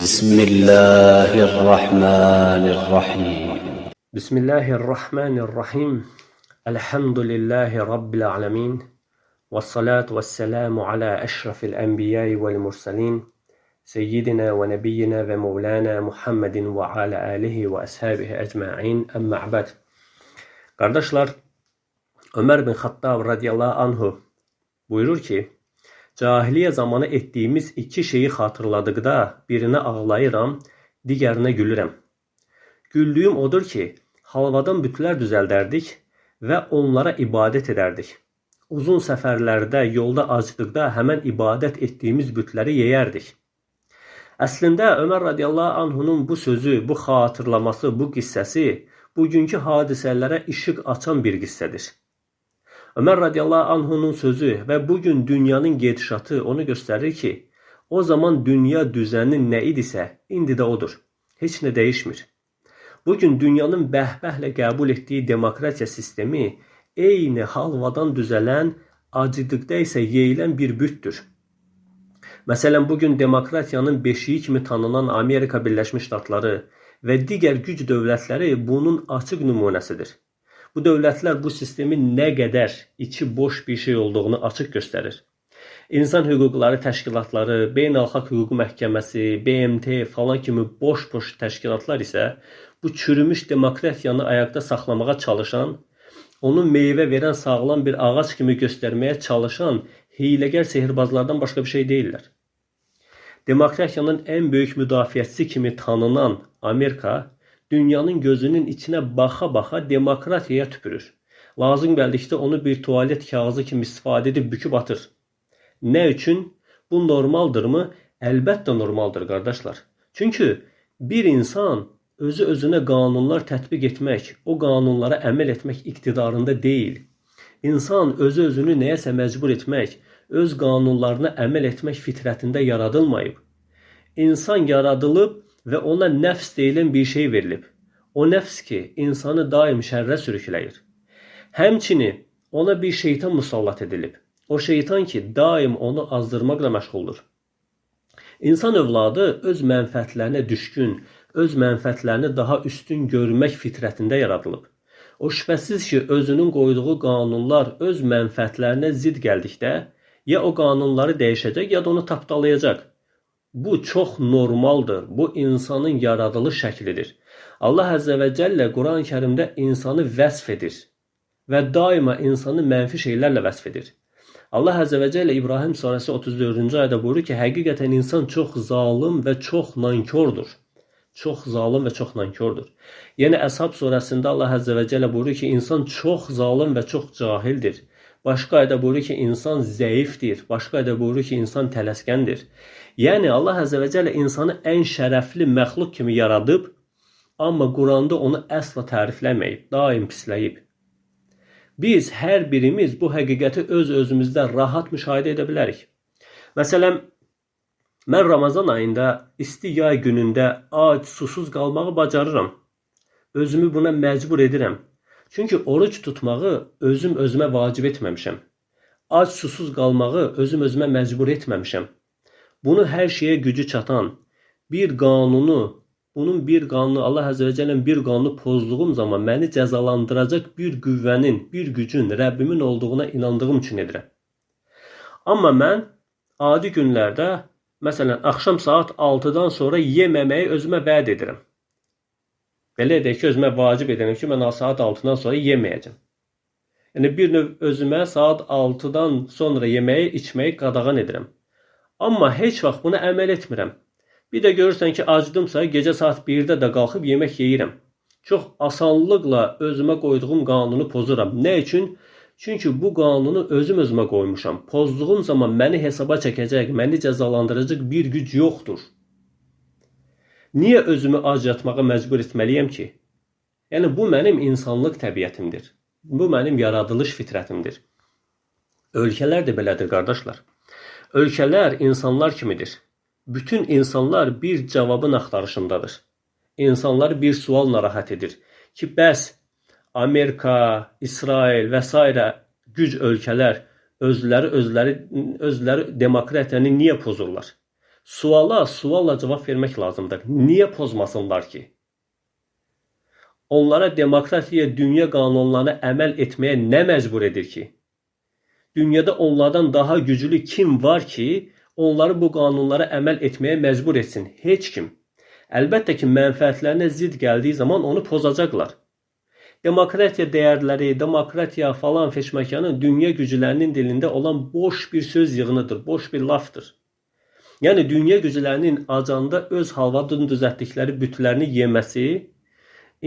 بسم الله الرحمن الرحيم بسم الله الرحمن الرحيم الحمد لله رب العالمين والصلاة والسلام على أشرف الأنبياء والمرسلين سيدنا ونبينا ومولانا محمد وعلى آله وأصحابه أجمعين أما بعد. Kardeşler, Ömer bin Xattab radiyallahu anhu buyurur ki, cahiliye zamanı ettiğimiz iki şeyi hatırladıkda birine ağlayıram, diğerine gülürəm. Güldüğüm odur ki, halvadan bütlər düzəldərdik və onlara ibadət edərdik. Uzun səfərlərdə, yolda acdıqda həmən ibadət etdiyimiz bütləri yeyərdik. Əslində, Ömər radiyallahu anhunun bu sözü, bu xatırlaması, bu qissəsi bugünkü hadisələrə işıq açan bir qissədir. Ömər radiyallahu anhunun sözü və bugün dünyanın gedişatı onu göstərir ki, o zaman dünya düzəni nə idisə, indi də odur. Heç nə dəyişmir. Bugün dünyanın bəhbəhlə qəbul etdiyi demokratiya sistemi eyni halvadan düzələn, acıdıqda isə yeyilən bir bütdür. Məsələn, bugün demokratiyanın beşiği kimi tanınan Amerika Birləşmiş Ştatları və digər güc dövlətləri bunun açıq nümunəsidir. Bu dövlətlər bu sistemin nə qədər içi boş bir şey olduğunu açıq göstərir. İnsan hüquqları təşkilatları, Beynəlxalq Hüquq Məhkəməsi, BMT falan kimi boş-boş təşkilatlar isə bu çürümüş demokratiyanı ayaqda saxlamağa çalışan, onu meyvə verən sağlam bir ağac kimi göstərməyə çalışan hiyləgər sehirbazlardan başqa bir şey deyirlər. Demokratiyanın ən böyük müdafiəçisi kimi tanınan Amerika, dünyanın gözünün içinə baxa-baxa demokratiyaya tüpürür. Lazım gəldikdə onu bir tualet kağızı kimi istifadə edib büküb atır. Nə üçün? Bu normaldırmı? Əlbəttə normaldır, qardaşlar. Çünki bir insan özü-özünə qanunlar tətbiq etmək, o qanunlara əməl etmək iqtidarında deyil. İnsan özü-özünü nəyəsə məcbur etmək, öz qanunlarına əməl etmək fitrətində yaradılmayıb. İnsan yaradılıb və ona nəfs deyilən bir şey verilib. O nəfs ki, insanı daim şərrə sürükləyir. Həmçinin ona bir şeytan musallat edilib. O şeytan ki, daim onu azdırmaqla məşğuldur. İnsan övladı öz mənfəətlərinə düşkün, öz mənfəətlərini daha üstün görmək fitrətində yaradılıb. O şübhəsiz ki, özünün qoyduğu qanunlar öz mənfəətlərinə zidd gəldikdə, ya o qanunları dəyişəcək, ya da onu tapdalayacaq. Bu çox normaldır. Bu insanın yaradılış şəklidir. Allah Əzzə və Cəllə Quran-ı Kərimdə insanı vəsf edir və daima insanı mənfi şeylərlə vəsf edir. Allah Əzzə və Cəllə İbrahim surəsi 34-cü ayədə buyurur ki, həqiqətən insan çox zalım və çox nankordur. Çox zalım və çox nankordur. Yəni Əshab surəsində Allah Əzzə və Cəllə buyurur ki, insan çox zalım və çox cahildir. Başqa ayədə buyurur ki, insan zəifdir. Başqa ayədə buyurur ki, insan tələskəndir. Yəni Allah Əzzə və Cəllə insanı ən şərəfli məxluq kimi yaradıb, amma Quranda onu əsla tərifləməyib, daim pisləyib. Biz hər birimiz bu həqiqəti öz-özümüzdə rahat müşahidə edə bilərik. Məsələn, mən Ramazan ayında isti yay günündə ac, susuz qalmağı bacarıram. Özümü buna məcbur edirəm. Çünki oruç tutmağı özümə vacib etməmişəm. Ac, susuz qalmağı özümə məcbur etməmişəm. Bunu hər şeyə gücü çatan bir qanunu, Allah Əzzə və Cəllənin bir qanunu pozduğum zaman məni cəzalandıracaq bir qüvvənin, bir gücün, Rəbbimin olduğuna inandığım üçün edirəm. Amma mən adi günlərdə, məsələn, axşam saat 6-dan sonra yeməməyi özümə vəd edirəm. Belə edək ki, özümə vacib edirəm ki, mən saat 6-dan sonra yeməyəcəm. Yəni, bir növ özümə saat 6-dan sonra yeməyi, içməyi qadağan edirəm. Amma heç vaxt buna əməl etmirəm. Bir də görürsən ki, acdımsa gecə saat 1-də də qalxıb yemək yeyirəm. Çox asanlıqla özümə qoyduğum qanunu pozuram. Nə üçün? Çünki bu qanunu özümə qoymuşam. Pozduğum zaman məni hesaba çəkəcək, məni cəzalandıracaq bir güc yoxdur. Niyə özümü ac yatmağa məcbur etməliyəm ki? Yəni, bu mənim insanlıq təbiətimdir. Bu mənim yaradılış fitrətimdir. Ölkələr də belədir, qardaşlar. Ölkələr insanlar kimidir. Bütün insanlar bir cavabın axtarışındadır. İnsanları bir sual narahat edir ki, bəs Amerika, İsrail və s. güc ölkələr özləri demokratiyanı niyə pozurlar? Sualla cavab vermək lazımdır. Niyə pozmasınlar ki? Onlara demokratiya, dünya qanunlarına əməl etməyə nə məcbur edir ki? Dünyada onlardan daha güclü kim var ki, onları bu qanunlara əməl etməyə məcbur etsin? Heç kim. Əlbəttə ki, mənfəətlərinə zidd gəldiyi zaman onu pozacaqlar. Demokratiya dəyərləri, demokratiya falan feşməkanı dünya güclərinin dilində olan boş bir söz yığınıdır, boş bir lafdır. Yəni, dünya güclərinin acanda öz halvadını düzəltdikləri bütlərini yeməsi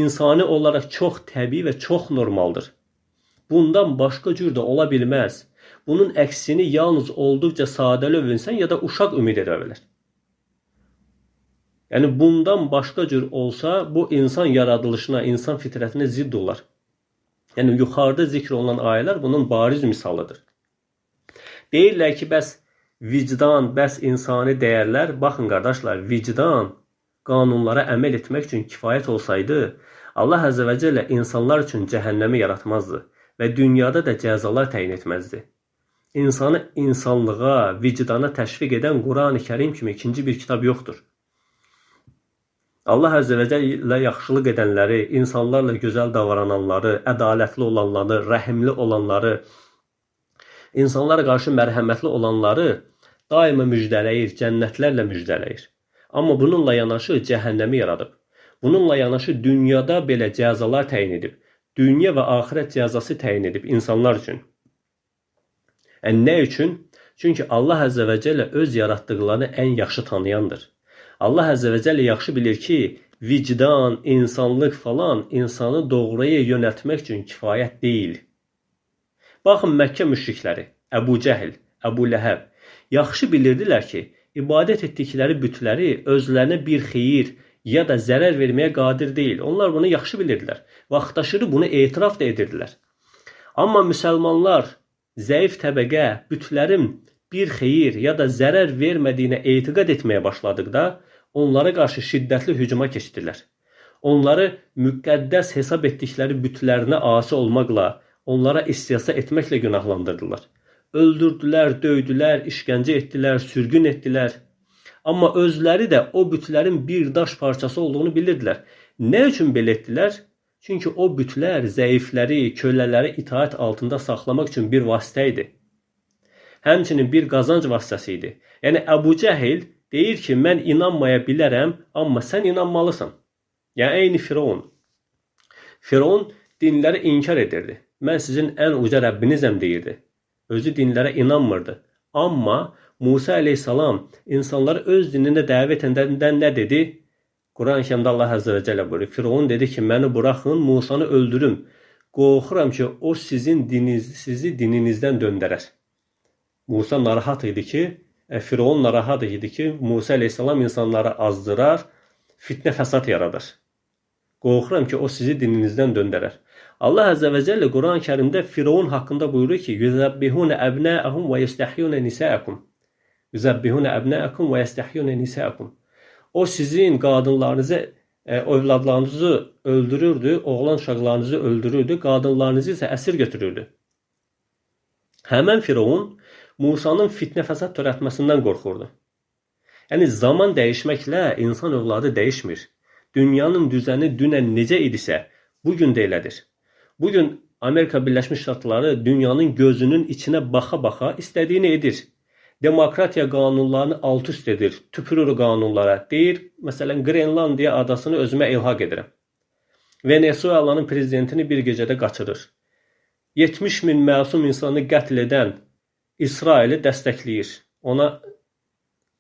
insani olaraq çox təbii və çox normaldır. Bundan başqa cür də ola bilməz. Bunun əksini yalnız olduqca sadəli övünsən ya da uşaq ümid edə bilər. Yəni, bundan başqa cür olsa, bu insan yaradılışına, insan fitrətinə zidd olar. Yəni, yuxarıda zikr olunan ayələr bunun bariz misalıdır. Deyirlər ki, bəs vicdan, bəs insani dəyərlər, baxın qardaşlar, vicdan qanunlara əməl etmək üçün kifayət olsaydı, Allah Əzə və Cəllə insanlar üçün cəhənnəmi yaratmazdı və dünyada da cəzalar təyin etməzdi. İnsanı insanlığa, vicdana təşviq edən Quran-ı Kərim kimi ikinci bir kitab yoxdur. Allah Əzə və Cəllə yaxşılıq edənləri, insanlarla gözəl davrananları, ədalətli olanları, rəhimli olanları, İnsanlara qarşı mərhəmətli olanları daima müjdələyir, cənnətlərlə müjdələyir. Amma bununla yanaşı cəhənnəmi yaradıb. Bununla yanaşı dünyada belə cəzalar təyin edib. Dünya və axirət cəzası təyin edib insanlar üçün. Nə üçün? Çünki Allah Əzə və Cəllə öz yaratdıqlarını ən yaxşı tanıyandır. Allah Əzə və Cəllə yaxşı bilir ki, vicdan, insanlıq falan insanı doğruya yönəltmək üçün kifayət deyil. Baxın, Məkkə müşrikləri, Əbu Cəhil, Əbu Ləhəb yaxşı bilirdilər ki, ibadət etdikləri bütləri özlərinə bir xeyir ya da zərər verməyə qadir deyil. Onlar bunu yaxşı bilirdilər. Vaxtaşırı bunu etiraf da edirdilər. Amma müsəlmanlar, zəif təbəqə bütlərin bir xeyir ya da zərər vermədiyinə etiqad etməyə başladıqda, onlara qarşı şiddətli hücuma keçdilər. Onları müqəddəs hesab etdikləri bütlərinə asi olmaqla, onlara istihza etməklə günahlandırdılar. Öldürdülər, döydülər, işgəncə etdilər, sürgün etdilər. Amma özləri də o bütlərin bir daş parçası olduğunu bilirdilər. Nə üçün belə etdilər? Çünki o bütlər zəifləri, kölələri itaət altında saxlamaq üçün bir vasitə idi. Həmçinin bir qazanc vasitəsi idi. Yəni, Əbu Cəhil deyir ki, mən inanmaya bilərəm, amma sən inanmalısan. Yəni, eyni Firavun. Firavun dinləri inkar edirdi. Mən sizin ən uca Rəbbinizəm deyirdi. Özü dinlərə inanmırdı. Amma Musa əleyhissalam insanları öz dininə dəvət edəndən nə dedi? Quran-ı Kərimdə Allah Əzə və Cəllə buyurur. Firavun dedi ki, məni buraxın, Musanı öldürüm. Qorxuram ki, o sizi dininizdən döndərər. Musa narahat idi ki, Firavun narahat idi ki, Musa əleyhissalam insanları azdırar, fitnə fəsad yaradar. Qorxuram ki, o sizi dininizdən döndərər. Allah Əzə və Cəllə Quran-ı Kərimdə Firavun haqqında buyurur ki, "Yüzəbbihunə əbnəəhum və yəstəhyunə nisəəkum." Yüzəbbihunə əbnəəkum və yəstəhyunə nisəəkum. O sizin qadınlarınızı, övladlarınızı öldürürdü, oğlan uşaqlarınızı öldürürdü, qadınlarınızı isə əsir götürürdü. Həmən Firavun Musanın fitnə fəsad törətməsindən qorxurdu. Yəni, zaman dəyişməklə insan övladı dəyişmir. Dünyanın düzəni dünən necə idisə, bugün də elədir. Bugün Amerika Birləşmiş Ştatları dünyanın gözünün içinə baxa-baxa istədiyini edir. Demokratiya qanunlarını alt-üst edir, tüpürür qanunlara. Deyir, məsələn, Grenlandiya adasını özümə ilhaq edirəm. Venezuelanın prezidentini bir gecədə qaçırır. 70 min məsum insanı qətl edən İsraili dəstəkləyir. Ona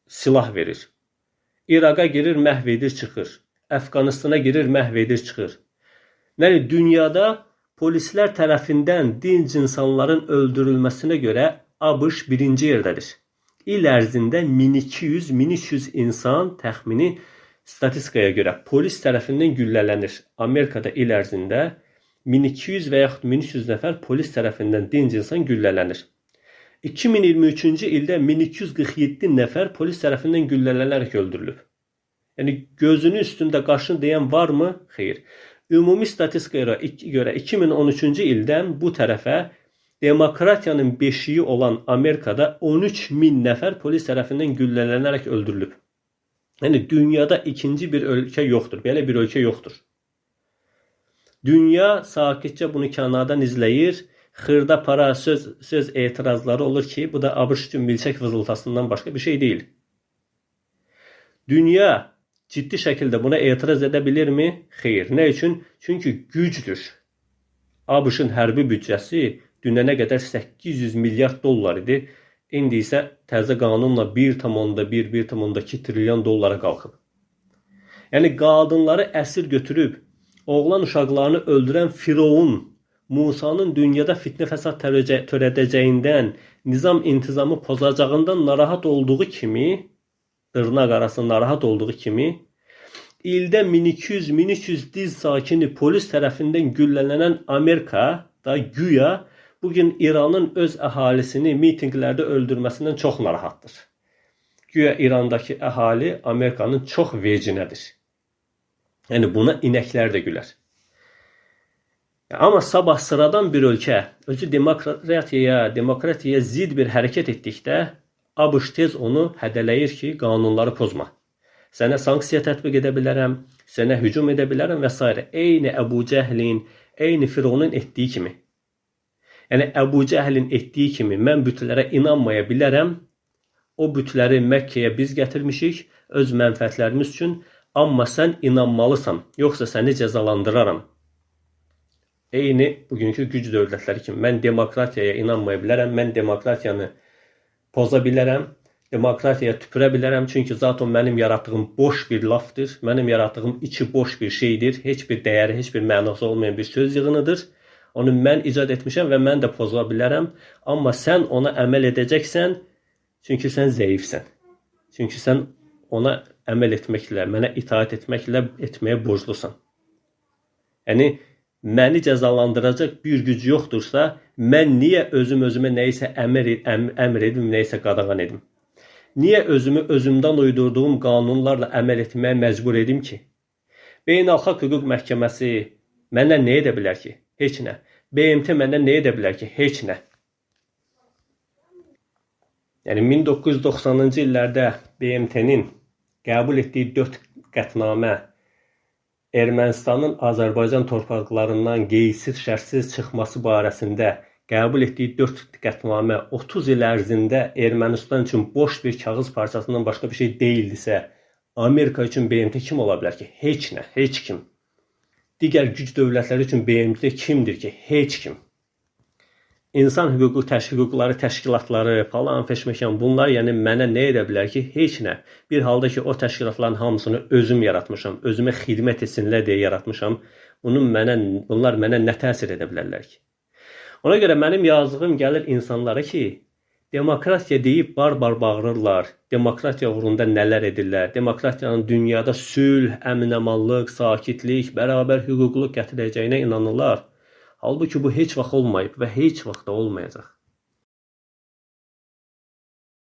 silah verir. İraqa girir, məhv edir, çıxır. Əfqanistana girir, məhv edir, çıxır. Yəni, dünyada polislər tərəfindən dinc insanların öldürülməsinə görə ABŞ birinci yerdədir. İl ərzində 1200-1300 insan təxmini statistikaya görə polis tərəfindən güllələnir. Amerikada il ərzində 1200 və yaxud 1300 nəfər polis tərəfindən dinc insan güllələnir. 2023-cü ildə 1247 nəfər polis tərəfindən güllələnərək öldürülüb. Yəni, gözünün üstündə qaşın deyən varmı? Xeyr. Ümumi statistikaya görə 2013-cü ildən bu tərəfə demokratiyanın beşiği olan Amerikada 13.000 nəfər polis tərəfindən güllələnərək öldürülüb. Yəni dünyada ikinci bir ölkə yoxdur. Belə bir ölkə yoxdur. Dünya sakitcə bunu kənardan izləyir. Xırda para söz etirazları olur ki, bu da ABŞ üçün milçək vızıltasından başqa bir şey deyil. Dünya ciddi şəkildə buna etiraz edə bilirmi? Xeyr. Nə üçün? Çünki gücdür. ABŞ-ın hərbi büdcəsi dünənə qədər 800 milyard dollar idi. İndi isə təzə qanunla 1,1-1,2 trilyon dollara qalxıb. Yəni qadınları əsir götürüb, oğlan uşaqlarını öldürən Firavun Musanın dünyada fitnə fəsad törədəcəyindən, nizam intizamı pozacağından narahat olduğu kimi, dırnaq arası narahat olduğu kimi, ildə 1200-1300 diz sakini polis tərəfindən güllələnən Amerika da güya bugün İranın öz əhalisini mitinqlərdə öldürməsindən çox narahatdır. Güya İrandakı əhali Amerikanın çox vecinədir. Yəni buna inəklər də gülər. Amma sabah sıradan bir ölkə özü demokratiyaya zid bir hərəkət etdikdə ABŞ tez onu hədələyir ki, qanunları pozma. Sənə sanksiya tətbiq edə bilərəm, sənə hücum edə bilərəm və s. Eyni Əbu Cəhlin, eyni Firavunun etdiyi kimi. Yəni Əbu Cəhlin etdiyi kimi mən bütlərə inanmaya bilərəm. O bütləri Məkkəyə biz gətirmişik öz mənfəətlərimiz üçün. Amma sən inanmalısan, yoxsa səni cəzalandıraram. Eyni bugünkü güc dövlətləri kimi. Mən demokratiyaya inanmaya bilərəm. Mən demokratiyanı poza bilərəm. Demokratiyaya tüpürə bilərəm. Çünki zaten mənim yaratdığım boş bir lafdır. Mənim yaratdığım içi boş bir şeydir. Heç bir dəyəri, heç bir mənası olmayan bir söz yığınıdır. Onu mən icad etmişəm və mən də poza bilərəm. Amma sən ona əməl edəcəksən, çünki sən zəifsən. Çünki sən ona əməl etməklə, mənə itaat etməyə borclusan. Yəni, məni cəzalandıracaq bir güc yoxdursa, mən niyə özümə nəyisə əmr edim, nəyisə qadağan edim? Niyə özümdən uydurduğum qanunlarla əməl etməyə məcbur edim ki? Beynəlxalq Hüquq Məhkəməsi məndən nə edə bilər ki? Heç nə. BMT məndən nə edə bilər ki? Heç nə. Yəni 1990-cı illərdə BMT-nin qəbul etdiyi 4 qətnamə Ermənistanın Azərbaycan torpaqlarından qeydsiz, şərtsiz çıxması barəsində qəbul etdiyi 4 qətnamə 30 il ərzində Ermənistan üçün boş bir kağız parçasından başqa bir şey deyildisə, Amerika üçün BMT kim ola bilər ki? Heç nə, heç kim. Digər güc dövlətləri üçün BMT kimdir ki? Heç kim. İnsan hüquqları təşkilatları falan feşmekan bunlar yəni mənə nə edə bilər ki? Heç nə. Bir halda ki o təşkilatların hamısını özüm yaratmışam, özümə xidmət etsinlər deyə yaratmışam. Bunlar mənə nə təsir edə bilərlər ki? Ona görə mənim yazdığım gəlir insanlara ki, demokratiya deyib bar-bar bağırırlar, demokratiya uğrunda nələr edirlər, demokratiyanın dünyada sülh, əmin-əmanlıq, sakitlik, bərabər hüquqluq gətirəcəyinə inanırlar. Halbuki bu heç vaxt olmayıb və heç vaxt da olmayacaq.